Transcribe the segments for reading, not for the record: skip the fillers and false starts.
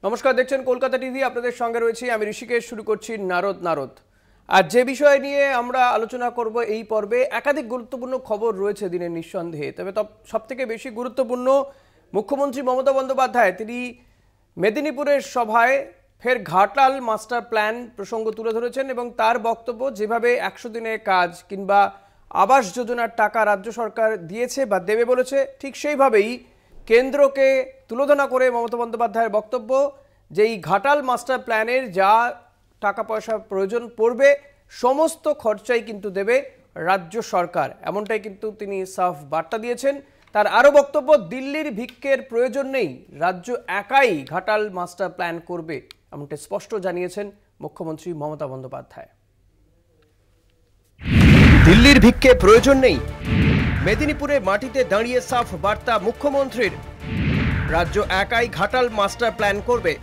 নমস্কার, দেখছেন কলকাতা টিভি। আপনাদের সঙ্গে রয়েছি আমি ঋষিকেশ। শুরু করছি নারদ। আর যে বিষয় নিয়ে আমরা আলোচনা করব এই পর্বে, একাধিক গুরুত্বপূর্ণ খবর রয়েছে দিনের নিঃসন্দেহে। তবে সবথেকে বেশি গুরুত্বপূর্ণ, মুখ্যমন্ত্রী মমতা বন্দ্যোপাধ্যায় তিনি মেদিনীপুরের সভায় ফের ঘাটাল মাস্টার প্ল্যান প্রসঙ্গ তুলে ধরেছেন এবং তার বক্তব্য, যেভাবে 100 দিনের কাজ কিংবা আবাস যোজনার টাকা রাজ্য সরকার দিয়েছে বা দেবে বলেছে, ঠিক সেইভাবেই কেন্দ্রকে তুলোধনা করে মমতা বন্দ্যোপাধ্যায়ের বক্তব্য যে এই ঘাটাল মাস্টার প্ল্যানের যা টাকা পয়সা প্রয়োজন পড়বে সমস্ত খরচাই কিন্তু দেবে রাজ্য সরকার, এমনটাই কিন্তু তিনি সাফ বার্তা দিয়েছেন। তার আরও বক্তব্য, দিল্লির ভিক্ষের প্রয়োজন নেই, রাজ্য একাই ঘাটাল মাস্টার প্ল্যান করবে, এমনটা স্পষ্ট জানিয়েছেন মুখ্যমন্ত্রী মমতা বন্দ্যোপাধ্যায়। দিল্লির ভিক্ষে প্রয়োজন নেই, মেদিনীপুরে মাটিতে দাঁড়িয়ে সাফ বার্তা মুখ্যমন্ত্রীর। রাজ্য একাই ঘাটাল মাস্টার প্ল্যান করবে।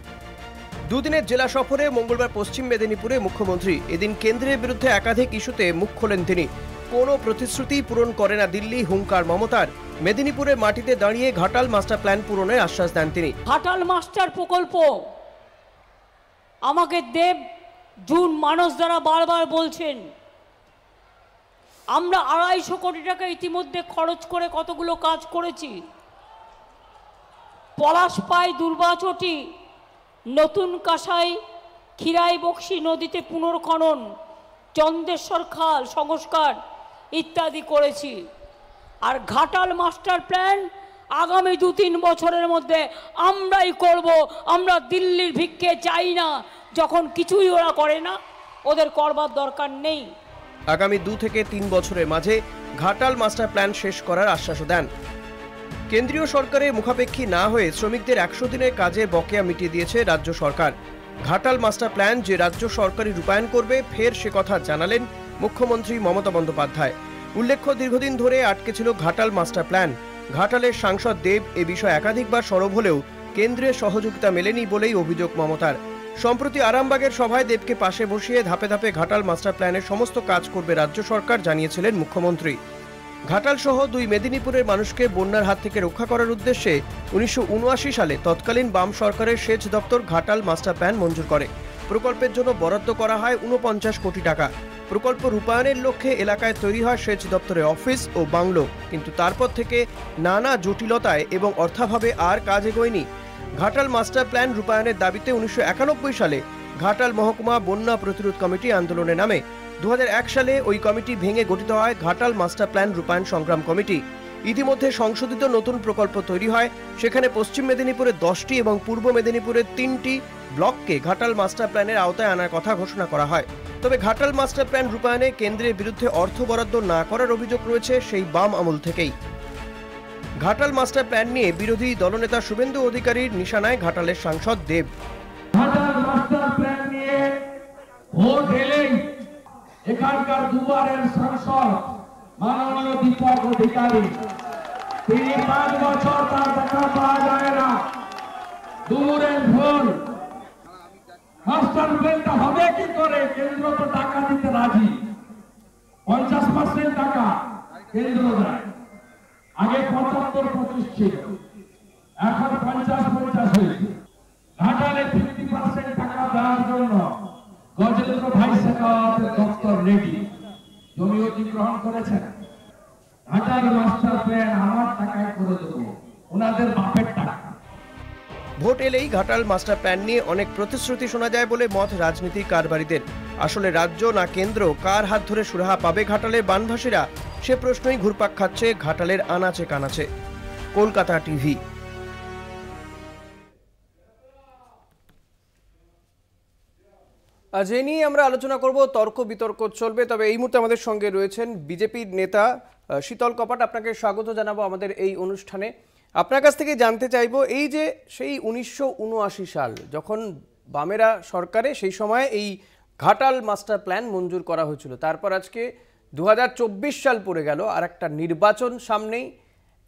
দুদিনের জেলা সফরে মঙ্গলবার পশ্চিম মেদিনীপুরে মুখ্যমন্ত্রী। এদিন কেন্দ্রের বিরুদ্ধে একাধিক ইস্যুতে মুখ খোলেন তিনি। কোনো প্রতিশ্রুতি পূরণ করে না দিল্লি, হুঙ্কার মমতার। মেদিনীপুরে মাটিতে দাঁড়িয়ে ঘাটাল মাস্টার প্ল্যান পূরণের আশ্বাস দেন তিনি। ঘাটাল মাস্টার প্রকল্প আমাকে দেব জুন মানস দ্বারা বারবার বলছেন, আমরা 250 কোটি টাকা ইতিমধ্যে খরচ করে কতগুলো কাজ করেছি। পলাশপাই, দুর্বাচটি, নতুন কাসাই, খিরাই বক্সি নদীতে পুনর্খনন, চন্দ্রেশ্বর খাল সংস্কার ইত্যাদি করেছি। আর ঘাটাল মাস্টার প্ল্যান আগামী 2-3 বছরের মধ্যে আমরাই করব। আমরা দিল্লির ভিক্ষে চাই না। যখন কিছুই ওরা করে না, ওদের করবার দরকার নেই। আগামী 2 থেকে 3 বছরের মাঝে ঘাটাল মাস্টার প্ল্যান শেষ করার আশ্বাসও দেন। কেন্দ্রীয় সরকারের মুখাপেক্ষী না হয়ে শ্রমিকদের 100 দিনের কাজে বকেয়া মিটিয়ে দিয়েছে রাজ্য সরকার। ঘাটাল মাস্টার প্ল্যান যে রাজ্য সরকারই রূপায়ণ করবে, ফের সে কথা জানালেন মুখ্যমন্ত্রী মমতা বন্দ্যোপাধ্যায়। উল্লেখ্য, দীর্ঘদিন ধরে আটকে ছিল ঘাটাল মাস্টার প্ল্যান। ঘাটালের সাংসদ দেব এ বিষয়ে একাধিকবার সরব হলেও কেন্দ্রের সহযোগিতা মেলেনি বলেই অভিযোগ মমতার। সম্প্রতি আরামবাগের সভায় দেবকে পাশে বসিয়ে ধাপে ধাপে ঘাটাল মাস্টার প্ল্যানের সমস্ত কাজ করবে রাজ্য সরকার, জানিয়েছিলেন মুখ্যমন্ত্রী। ঘাটাল সহ 2 মেদিনীপুরের মানুষকে বন্যার হাত থেকে রক্ষা করার উদ্দেশ্যে 1979 সালে তৎকালীন বাম সরকারের সেচ দপ্তর ঘাটাল মাস্টার প্ল্যান মঞ্জুর করে। প্রকল্পের জন্য বরাদ্দ করা হয় 49 কোটি টাকা। প্রকল্প রূপায়ণের লক্ষ্যে এলাকায় তৈরি হয় সেচ দপ্তরের অফিস ও বাংলো, কিন্তু তারপর থেকে নানা জটিলতায় এবং অর্থাভাবে আর কাজ এগোয়নি। ঘাটাল মাস্টার প্ল্যান রূপায়ণের দাবিতে 1991 সালে ঘাটাল মহকুমা বন্যা প্রতিরোধ কমিটি আন্দোলনে নামে। 2001 সালে ওই কমিটি ভেঙে গঠিত হয় ঘাটাল মাস্টার প্ল্যান রূপায়ণ সংগ্রাম কমিটি। ইতিমধ্যে সংশোধিত নতুন প্রকল্প তৈরি হয়। সেখানে পশ্চিম মেদিনীপুরের 10টি এবং পূর্ব মেদিনীপুরের 3টি ব্লককে ঘাটাল মাস্টার প্ল্যানের আওতায় আনার কথা ঘোষণা করা হয়। তবে ঘাটাল মাস্টার প্ল্যান রূপায়ণে কেন্দ্রের বিরুদ্ধে অর্থ বরাদ্দ না করার অভিযোগ রয়েছে সেই বাম আমল থেকেই। ঘাটাল মাস্টার প্ল্যান নিয়ে বিরোধী দলনেতা শুভেন্দু অধিকারীর নিশানায় ঘাটালের সাংসদ দেব। ঘাটাল মাস্টার প্ল্যান নিয়ে ভোট এলেই এখানকার দুবারের সাংসদ মাননীয় দীপক অধিকারী, তিনি 5 বছর তার দেখা পাওয়া যায় না। দূরের ভোট মাস্টার প্ল্যানটা হবে কি করে? কেন্দ্র তো টাকা দিতে রাজি। 50% টাকা কেন্দ্র দেয়। আগে 75-25 ছিল, এখন 50-50 হয়েছে। ঘাটালে 50% টাকা দেওয়ার জন্য গজেন্দ্র ভাই শেখাওয়াতের দপ্তর রেডি, জমি অধিগ্রহণ করেছেন। ঘাটাল মাস্টার প্ল্যান আমার টাকায় করে দেবো, ওনাদের বাপের টাকা। ভোট এলেই ঘাটাল মাস্টার প্ল্যান নিয়ে অনেক প্রতিশ্রুতি শোনা যায় বলে মত রাজনীতি কারবারিদের। আসলে রাজ্য না কেন্দ্র, কার হাত ধরে সুরাহা পাবে ঘাটালের বানভাসীরা, সে প্রশ্নই ঘুরপাক খাচ্ছে ঘাটালের আনাচে কানাচে। কলকাতা টিভি। আজ এ নিয়ে আমরা আলোচনা করব, তর্ক বিতর্ক চলবে। তবে এই মুহূর্তে আমাদের সঙ্গে রয়েছেন বিজেপির নেতা শীতল কপাট। আপনাকে স্বাগত জানাবো আমাদের এই অনুষ্ঠানে। আপনার কাছ থেকে জানতে চাইবো, এই যে সেই 1979 সাল যখন বামেরা সরকারে, সেই সময় এই ঘাটাল মাস্টার প্ল্যান মঞ্জুর করা হয়েছিল, তারপর আজকে 2024 সাল পড়ে গেল, আর একটা নির্বাচন সামনেই।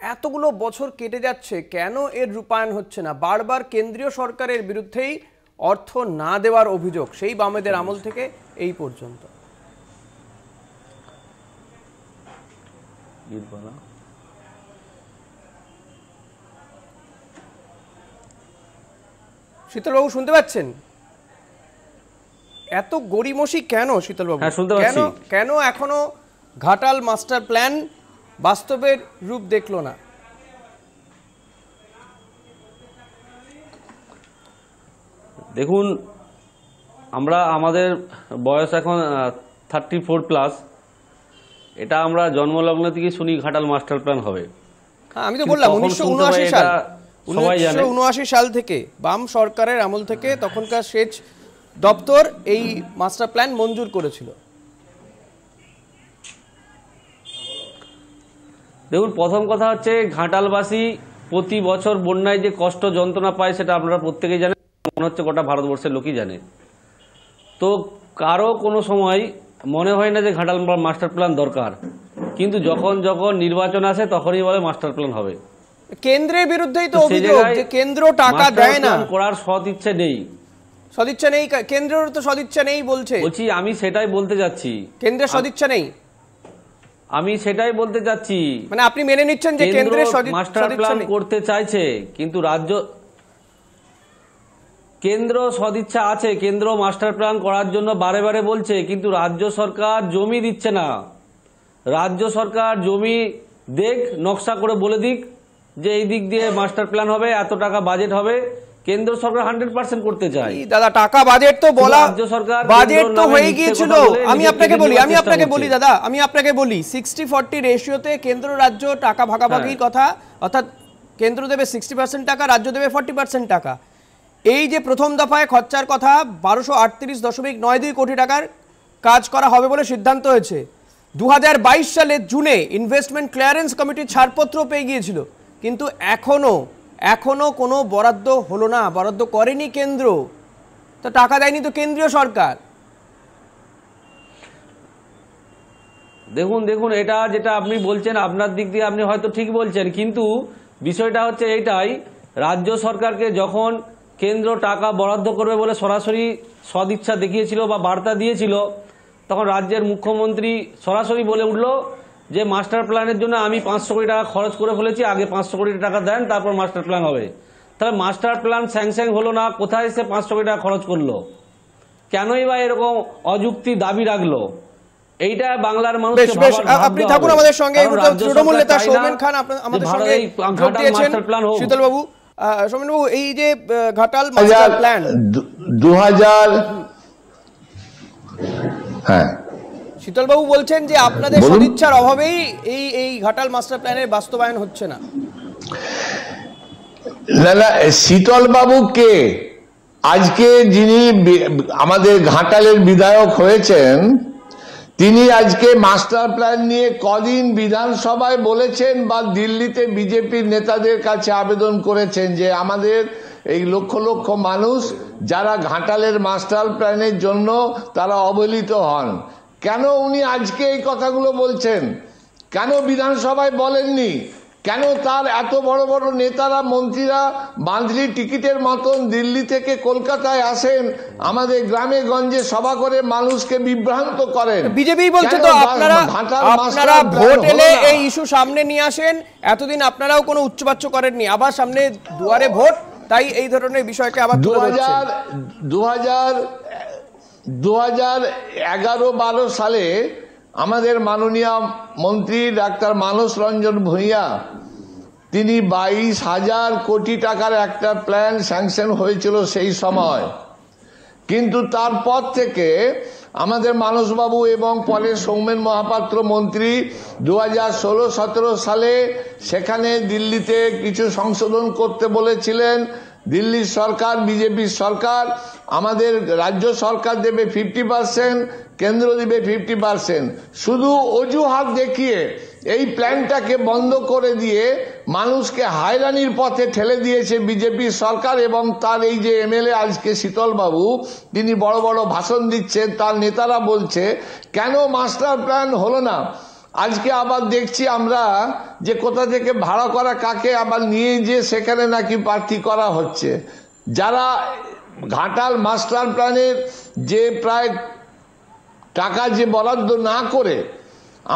এতগুলো বছর কেটে যাচ্ছে, কেন এর রূপায়ণ হচ্ছে না? বারবার কেন্দ্রীয় সরকারের বিরুদ্ধেই অর্থ না দেওয়ার অভিযোগ সেই বামেদের আমল থেকে এই পর্যন্ত। শীতলবাবু শুনতে পাচ্ছেন? এত গড়িমসি কেন শীতলবাবু? হ্যাঁ, শুনতে পাচ্ছি। কেন এখনো ঘাটাল মাস্টার প্ল্যান বাস্তবের রূপ দেখলো না? দেখুন, আমাদের বয়স এখন 34+। এটা আমরা জন্মলগ্ন থেকে শুনি ঘাটাল মাস্টার প্ল্যান হবে। আমি তো বললাম 1979 সাল, সবাই জানে 1979 সাল থেকে বাম সরকারের আমল থেকে তখনকার সেচ দপ্তর এই মাস্টার প্ল্যান মঞ্জুর করেছিল। দেখুন, প্রথম কথা হচ্ছে ঘাটালবাসী প্রতি বছর বন্যায় যে কষ্ট যন্ত্রণা পায় সেটা আপনারা প্রত্যেকেই জানেন, মনে হচ্ছে গোটা ভারতবর্ষের লোকই জানে। তো কারো কোনো সময় মনে হয় না যে ঘাটাল মাস্টার প্ল্যান দরকার, কিন্তু যখন যখন নির্বাচন আসে তখনই বলে মাস্টার প্ল্যান হবে। কেন্দ্রের বিরুদ্ধেই তো অভিযোগ যে কেন্দ্র টাকা দেয় না, করার সৎ ইচ্ছে নেই। সদিচ্ছা নেই, কেন্দ্রের তো সদিচ্ছা নেই বলছে। বলছি, আমি সেটাই বলতে যাচ্ছি, কেন্দ্রের সদিচ্ছা নেই। আমি সেটাই বলতে যাচ্ছি, মানে আপনি মেনে নিচ্ছেন যে কেন্দ্রের মাস্টার প্ল্যান করতে চাইছে, কিন্তু কেন্দ্র সদিচ্ছা আছে, কেন্দ্র মাস্টার প্ল্যান করার জন্য বারে বারে বলছে, কিন্তু রাজ্য সরকার জমি দিচ্ছে না। রাজ্য সরকার জমি দেখ, নকশা করে বলে দিক যে এই দিক দিয়ে মাস্টার প্ল্যান হবে, এত টাকা বাজেট হবে। কেন্দ্র সরকার 100% করতে চায়। দাদা, টাকা বাজেট তো বলা, রাজ্য সরকার বাজেট তো হয়ে গিয়েছিল। আমি আপনাকে বলি দাদা, আমি আপনাকে বলি 60-40 রেশিওতে কেন্দ্র রাজ্য টাকা ভাগাভাগির কথা, অর্থাৎ কেন্দ্র দেবে 60% টাকা, রাজ্য দেবে 40% টাকা। এই যে প্রথম দফায় খরচার কথা 1238.92 কোটি টাকার কাজ করা হবে বলে সিদ্ধান্ত হয়েছে। 2022 সালের জুনে ইনভেস্টমেন্ট ক্লিয়ারেন্স কমিটির ছাড়পত্র পেয়ে গিয়েছিল, কিন্তু এখনো কোনো বরাদ্দ হলো না, বরাদ্দ করেনি কেন্দ্র। তো টাকা দেয়নি তো কেন্দ্রীয় সরকার। দেখুন, এটা যেটা আপনি বলছেন আপনার দিক দিয়ে আপনি হয়তো ঠিক বলছেন, কিন্তু বিষয়টা হচ্ছে এইটাই, রাজ্য সরকারকে যখন কেন্দ্র টাকা বরাদ্দ করবে বলে সরাসরি সদিচ্ছা দেখিয়েছিল বা বার্তা দিয়েছিল, তখন রাজ্যের মুখ্যমন্ত্রী সরাসরি বলে উঠল যে মাস্টার প্ল্যানের জন্য আমি 500 কোটি টাকা খরচ করে ফেলেছি, আগে 500 কোটি টাকা দেন, তারপর মাস্টার প্ল্যান হবে। তাহলে মাস্টার প্ল্যান স্যাংশন হলো না, কোথায় সে 500 কোটি টাকা খরচ করলো? কেনই বা এরকম অযুক্তি দাবি রাখলো? এইটা বাংলার মানুষ। আপনি থাকুন আমাদের সঙ্গে, তৃণমূল নেতা সৌমেন খান আমাদের সঙ্গে যোগ দিয়েছেন। শীতল বাবু, সৌমেন বাবু, এই যে ঘাটাল মাস্টার প্ল্যান 2000, হ্যাঁ, শীতলবাবু বলছেন যে আপনাদের সদিচ্ছার অভাবেই এই ঘাটাল মাস্টার প্ল্যানের বাস্তবায়ন হচ্ছে না। না, শীতল বাবু কে? আজকে যিনি আমাদের ঘাটালের বিধায়ক হয়েছেন, তিনি আজকে মাস্টার প্ল্যান নিয়ে কদিন বিধানসভায় বলেছেন বা দিল্লিতে বিজেপির নেতাদের কাছে আবেদন করেছেন যে আমাদের এই লক্ষ লক্ষ মানুষ যারা ঘাটালের মাস্টার প্ল্যানের জন্য তারা অবহেলিত হন। কেন উনি আজকে এই কথাগুলো বলছেন? কেন বিধানসভায় বলেননি? কেন তার এত বড় বড় নেতারা, মন্ত্রীরা বাঁধলি টিকিটের মতন দিল্লি থেকে কলকাতায় আসেন, আমাদের গ্রামে গঞ্জে সভা করে মানুষকে বিভ্রান্ত করেন? বিজেপি বলছে তো আপনারা ভোট এলে এই ইস্যু সামনে নিয়ে আসেন, এতদিন আপনারাও কোনো উচ্চবাচ্য করেননি, আবার সামনে দুয়ারে ভোট, তাই এই ধরনের বিষয়কে আবার 2011-12 সালে আমাদের মাননীয় মন্ত্রী ডাক্তার মানস রঞ্জন ভূঁইয়া, তিনি 22,000 কোটি টাকার একটা প্ল্যান স্যাংশন হয়েছিল সেই সময়। কিন্তু তারপর থেকে আমাদের মানসবাবু এবং পরে সৌমেন মহাপাত্র মন্ত্রী 2016-17 সালে সেখানে দিল্লিতে কিছু সংশোধন করতে বলেছিলেন। দিল্লির সরকার, বিজেপির সরকার, আমাদের রাজ্য সরকার দেবে 50%, কেন্দ্র দেবে 50%। শুধু অজুহাত দেখিয়ে এই প্ল্যানটাকে বন্ধ করে দিয়ে মানুষকে হয়রানির পথে ঠেলে দিয়েছে বিজেপির সরকার। এবং তার এই যে এমএলএ আজকে শীতলবাবু, তিনি বড় বড় ভাষণ দিচ্ছেন, তার নেতারা বলছে কেন মাস্টার প্ল্যান হলো না। আজকে আবার দেখছি আমরা যে কোথা থেকে ভাড়া করা কাকে আবার নিয়ে যে সেখানে নাকি প্রার্থী করা হচ্ছে। যারা ঘাটাল মাস্টার প্ল্যানের যে প্রায় টাকা যে বরাদ্দ না করে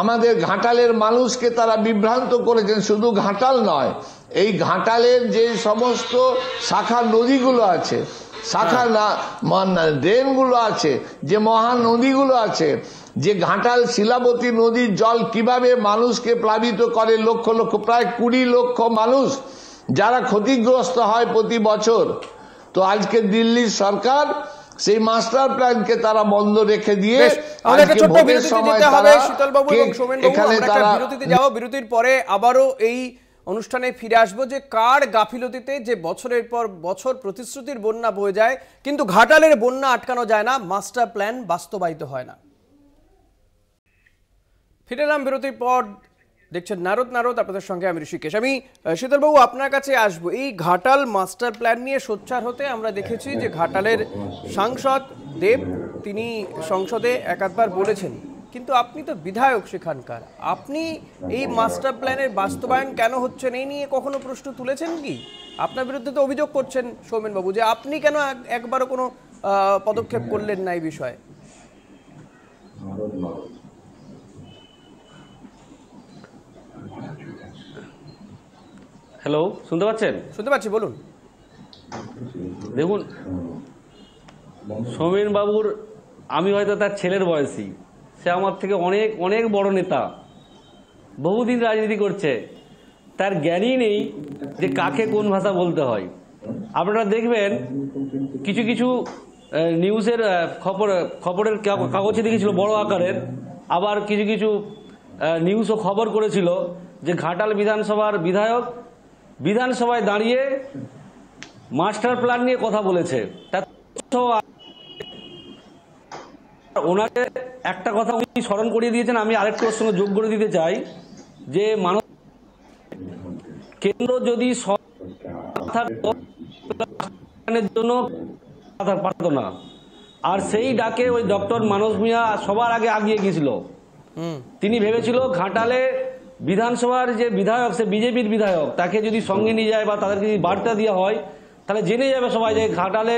আমাদের ঘাটালের মানুষকে তারা বিভ্রান্ত করেছেন, শুধু ঘাটাল নয়, এই ঘাটালের যে সমস্ত শাখা নদীগুলো আছে শাখা ড্রেনগুলো আছে, যে মহানদীগুলো আছে, যে ঘাটাল শিলাবতী নদীর জল কিভাবে মানুষকে প্লাবিত করে, লক্ষ লক্ষ প্রায় 20 লক্ষ মানুষ যারা ক্ষতিগ্রস্ত হয় প্রতি বছর। তো আজকে দিল্লির সরকার সেই মাস্টার প্ল্যানকে তারা বন্ধ রেখে দিয়ে বিরতির পরে আবারও এই অনুষ্ঠানে ফিরে আসবো যে কার গাফিলতিতে যে বছরের পর বছর প্রতিশ্রুতির বন্যা বয়ে যায় কিন্তু ঘাটালের বন্যা আটকানো যায় না, মাস্টার প্ল্যান বাস্তবায়িত হয় না। ফিরে এলাম বিরতির পর, দেখছেন নারদ, আপনাদের সঙ্গে আমি ঋষিকেশ। আমি শীতলবাবু আপনার কাছে আসবো। এই ঘাটাল মাস্টার প্ল্যান নিয়ে সোচ্চার হতে আমরা দেখেছি যে ঘাটালের সাংসদ দেব তিনি সংসদে একাধবার বলেছেন, কিন্তু আপনি তো বিধায়ক সেখানকার, আপনি এই মাস্টার প্ল্যানের বাস্তবায়ন কেন হচ্ছে এই নিয়ে কখনো প্রশ্ন তুলেছেন কি? আপনার বিরুদ্ধে তো অভিযোগ করছেন সৌমেনবাবু যে আপনি কেন একবারও কোনো পদক্ষেপ করলেন না এই বিষয়ে। হ্যালো, শুনতে পাচ্ছেন? শুনতে পাচ্ছি, বলুন। দেখুন, সৌমেন বাবুর, আমি হয়তো তার ছেলের বয়সী, সে আমার থেকে অনেক অনেক বড় নেতা, বহুদিন রাজনীতি করছে, তার জ্ঞানই নেই যে কাকে কোন ভাষা বলতে হয়। আপনারা দেখবেন কিছু কিছু নিউজের খবরের কাগজে দেখেছিল বড় আকারের, আবার কিছু কিছু নিউজও খবর করেছিল যে ঘাটাল বিধানসভার বিধায়ক বিধানসভায় দাঁড়িয়ে মাস্টার প্ল্যান নিয়ে কথা বলেছে। ওনাকে একটা কথা উনি স্মরণ করিয়ে দিয়েছেন, আমি আরেকটু ওর সঙ্গে যোগ করে দিতে চাই যে মানুষ কেন্দ্র যদি জন্য পারত না, আর সেই ডাকে ওই ডক্টর মানস ভূঁইয়া সবার আগে আগিয়ে গিয়েছিল। তিনি ভেবেছিল ঘাটালে বিধানসভার যে বিধায়ক, সে বিজেপির বিধায়ক, তাকে যদি সঙ্গে নিয়ে যায় বা তাদেরকে যদি বার্তা দেওয়া হয় তাহলে জেনে যাবে সবাই যে ঘাটালে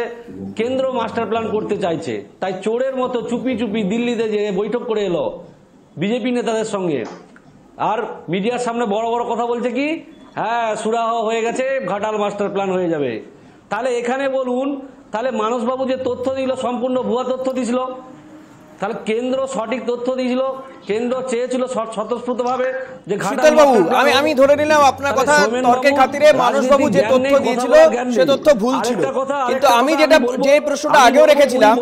কেন্দ্র মাস্টার প্ল্যান করতে চাইছে। তাই চোরের মতো চুপি চুপি দিল্লিতে যে বৈঠক করে এলো বিজেপি নেতাদের সঙ্গে, আর মিডিয়ার সামনে বড় বড় কথা বলছে কি, হ্যাঁ সুরাহ হয়ে গেছে, ঘাটাল মাস্টার প্ল্যান হয়ে যাবে। তাহলে এখানে বলুন, তাহলে মানসবাবু যে তথ্য দিল সম্পূর্ণ ভুয়া তথ্য দিয়েছিল, তাহলে কেন্দ্র সঠিক তথ্য দিয়েছিল, কেন্দ্র চেয়েছিল স্বতঃস্ফূর্তভাবে যে ঘাটাল বাবু, আমি ধরে নিলাম আপনার কথা তর্কের খাতিরে মানসবাবু যে তথ্য দিয়েছিল সে তথ্য ভুল ছিল, কিন্তু আমি যে প্রশ্নটা আগেও রেখেছিলাম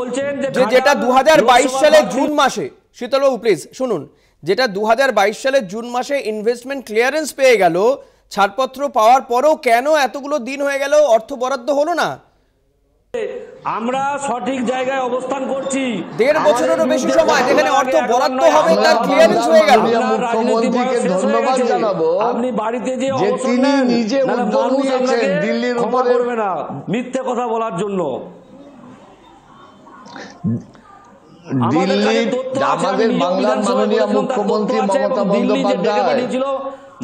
যে যেটা 2022 সালের জুন মাসে, শীতলবাবু প্লিজ শুনুন, যেটা 2022 সালের জুন মাসে ইনভেস্টমেন্ট ক্লিয়ারেন্স পেয়ে গেল, ছাড়পত্র পাওয়ার পরেও কেন এতগুলো দিন হয়ে গেল অর্থ বরাদ্দ হলো না? আমরা সঠিক জায়গায় অবস্থান করছি, 1.5 বছরেরও বেশি সময় যেখানে অর্থ বরাদ্দ হবে তার ক্লিয়ারেন্স হয়ে গেল। মুখ্যমন্ত্রীকে ধন্যবাদ জানাবো, আপনি বাড়িতে যে তিনি নিজে উদ্যোগ নিয়েছেন দিল্লির উপরে করবে না মিথ্যে কথা বলার জন্য। দিল্লি আমাদের বাংলার মাননীয় মুখ্যমন্ত্রী মমতা বন্দ্যোপাধ্যায়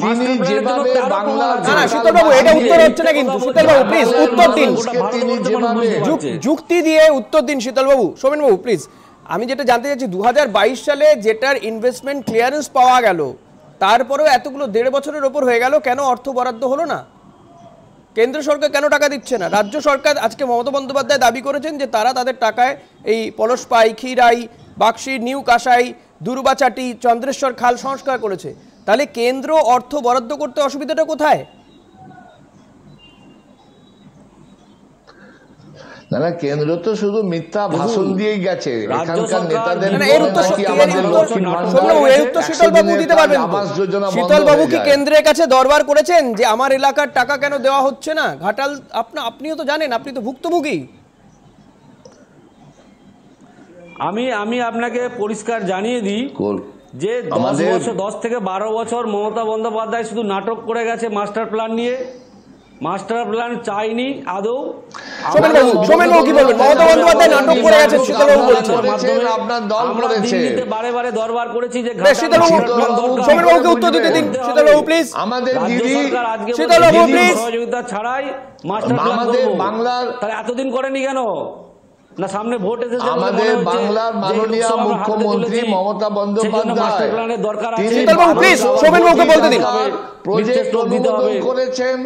তিনি যেভাবে বাংলার শীতলবাবু এটা উত্তর হচ্ছে না, কিন্তু শীতলবাবু প্লিজ উত্তর দিন, তিনি যেভাবে যুক্তি দিয়ে উত্তর দিন শীতলবাবু। সৌমেনবাবু প্লিজ, আমি যেটা জানতে চাচ্ছি 2022 সালে যেটার ইনভেস্টমেন্ট ক্লিয়ারেন্স পাওয়া গেল তারপরেও এতগুলো 1.5 বছরের ওপর হয়ে গেল, কেন অর্থ বরাদ্দ হলো না? কেন্দ্র সরকার কেন টাকা দিচ্ছে না? রাজ্য সরকার আজকে মমতা বন্দ্যোপাধ্যায় দাবি করেছেন যে তারা তাদের টাকায় এই পলসপাই, খিরাই, বাক্সি, নিউ কাসাই, দুর্বাচাটি, চন্দ্রেশ্বর খাল সংস্কার করেছে, তাহলে কেন্দ্র অর্থ বরাদ্দ করতে অসুবিধাটা কোথায়? না, কেন্দ্র তো শুধু মিথ্যা ভাষণ দিয়েই গেছে। এখানকার নেতাদের শীতলবাবু কি কেন্দ্রের কাছে দরবার করেছেন যে আমার এলাকার টাকা কেন দেওয়া হচ্ছে না? ঘাটাল আপনিও তো জানেন, আপনি তো ভুক্তভোগী। আমি আপনাকে পরিষ্কার জানিয়ে দিই যে 10 থেকে 12 বছর মমতা বন্দ্যোপাধ্যায় শুধু নাটক করে গেছে মাস্টার প্ল্যান নিয়ে। মাস্টার প্ল্যান চাইনি আদৌ। সৌমেনবাবু কি বলবেন? মমতা বন্দ্যোপাধ্যায় নাটক করে গেছেন, শীতলবাবু বলছেন। আপনার দল করেছে, বারে বারে দরবার করেছি যে সৌমেনবাবুকে উত্তর দিতে দিন। শীতলবাবু প্লিজ, আমাদের দিদি শীতলবাবু প্লিজ, সহযোগিতা ছাড়াই মাস্টার প্ল্যান করব। বাংলার তাহলে এতদিন করেনি কেন? না সামনে ভোট এসেছে, আমাদের বাংলার মাননীয় মুখ্যমন্ত্রী মমতা বন্দ্যোপাধ্যায় শীতলবাবু প্লিজ সৌমেনবাবুকে বলতে দিন। প্রজেক্ট অনুমোদন করেছেন,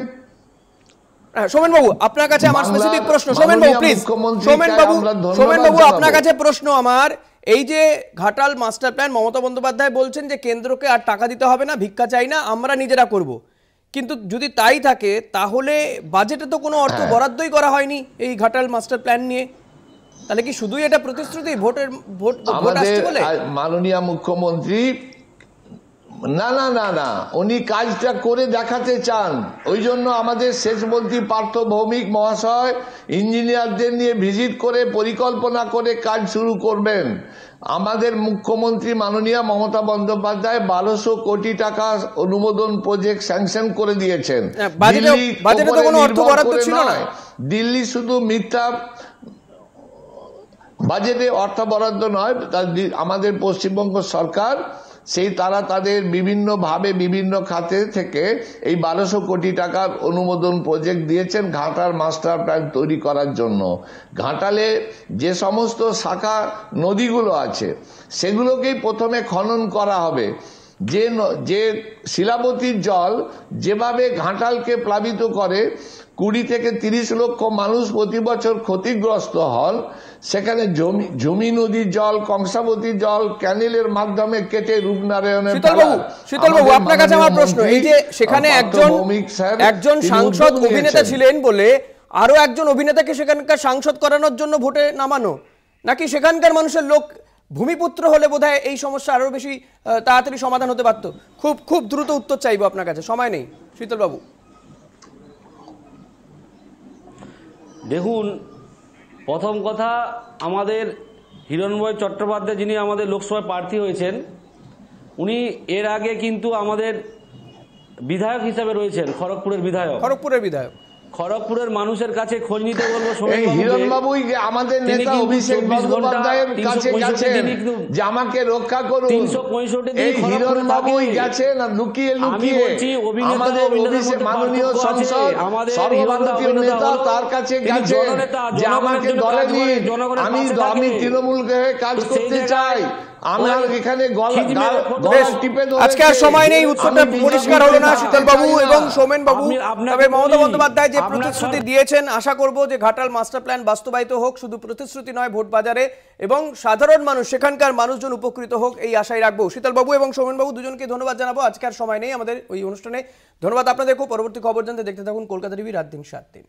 সোমেনবাবু আপনার কাছে আমার বাংলার স্পেসিফিক প্রশ্ন, মাননীয় সোমেনবাবু প্লিজ, মুখ্যমন্ত্রীকে সোমেনবাবু আমরা ধন্যবাদ সোমেনবাবু জানাবো। আপনার কাছে প্রশ্ন আমার, এই যে ঘাটাল মাস্টার প্ল্যান মমতা বন্দ্যোপাধ্যায় বলছেন যে কেন্দ্রকে আর টাকা দিতে হবে না, ভিক্ষা চাই না, আমরা নিজেরা করব, কিন্তু যদি তাই থাকে তাহলে বাজেটে তো কোনো অর্থ বরাদ্দই করা হয়নি এই ঘাটাল মাস্টার প্ল্যান নিয়ে, তাহলে কি শুধুই এটা প্রতিশ্রুতি ভোট আমাদের আসছে বলে? মাননীয় মুখ্যমন্ত্রী না না না না উনি কাজটা করে দেখাতে চান, ওই জন্য আমাদের সেচ মন্ত্রী পার্থ ভৌমিক মহাশয় ইঞ্জিনিয়ারদের নিয়ে ভিজিট করে পরিকল্পনা করে কাজ শুরু করবেন। আমাদের মুখ্যমন্ত্রী মাননীয় মমতা বন্দ্যোপাধ্যায় 1200 কোটি টাকা অনুমোদন প্রজেক্ট স্যাংশন করে দিয়েছেন। বাজেটে তো কোনো অর্থ বরাদ্দ ছিল না। দিল্লি শুধু মিথ্যা, বাজেটে অর্থ বরাদ্দ নয়, আমাদের পশ্চিমবঙ্গ সরকার তারা তাদের বিভিন্নভাবে বিভিন্ন খাতে থেকে এই 1200 কোটি টাকার অনুমোদন প্রজেক্ট দিয়েছেন ঘাটাল মাস্টার প্ল্যান তৈরি করার জন্য। ঘাটালে যে সমস্ত শাখা নদীগুলো আছে সেগুলোকেই প্রথমে খনন করা হবে। যে শিলাবতীর জল যেভাবে ঘাটালকে প্লাবিত করে, 20 থেকে 30 লক্ষ মানুষ প্রতি বছর ক্ষতিগ্রস্ত হন, সেখানে ঝুমি নদীর জল, কংসাবতীর জল ক্যানেলের মাধ্যমে কেটে রূপনারায়ণের শীতলবাবু আপনার কাছে আমার প্রশ্ন, এই যে সেখানে একজন সাংসদ অভিনেতা ছিলেন বলে আরো একজন অভিনেতাকে সেখানকার সাংসদ করানোর জন্য ভোটে নামানো, নাকি সেখানকার মানুষের লোক ভূমিপুত্র হলে বোধহয় এই সমস্যা আরো বেশি তাড়াতাড়ি সমাধান হতে পারত? খুব দ্রুত উত্তর চাইবো আপনার কাছে, সময় নেই। শীতলবাবু দেখুন, প্রথম কথা, আমাদের হিরণময় চট্টোপাধ্যায় যিনি আমাদের লোকসভায় প্রার্থী হয়েছেন, উনি এর আগে কিন্তু আমাদের বিধায়ক হিসেবে রয়েছেন, খড়গপুরের বিধায়ক। খড়গপুরের মানুষের কাছে খোঁজ নিতে বলবো। হিরণবাবু আমাদের নেতা অভিষেক বন্দ্যোপাধ্যায়ের কাছে গেছেন যে আমাকে রক্ষা করুন, 365 এই হিরণবাবু গেছেন লুকিয়ে লুকিয়ে। আমাদের মাননীয় সংসদ সর্বভারতীয় নেতা তার কাছে গেছেন যে আমাকে দলে নিয়ে আমি তৃণমূলকে কাজ করতে চাই, আমার এখানে আজকে আর সময় নেই, উত্তরটা পরিষ্কার হলো না শীতলবাবু এবং সোমেনবাবু। তবে মমতা বন্দ্যোপাধ্যায় যে প্রতিশ্রুতি দিয়েছেন, আশা করব যে ঘাটাল মাস্টার প্ল্যান বাস্তবায়িত হোক, শুধু প্রতিশ্রুতি নয়, ভোট বাজারে এবং সাধারণ মানুষ, সেখানকার মানুষজন উপকৃত হোক, এই আশাই রাখবো। শীতলবাবু এবং সোমেনবাবু দুজনকে ধন্যবাদ জানাবো। আজকে আর সময় নেই আমাদের ওই অনুষ্ঠানে। ধন্যবাদ আপনাদেরকেও। পরবর্তী খবর জানতে দেখতে থাকুন কলকাতা টিভি, রাত দিন 7 দিন।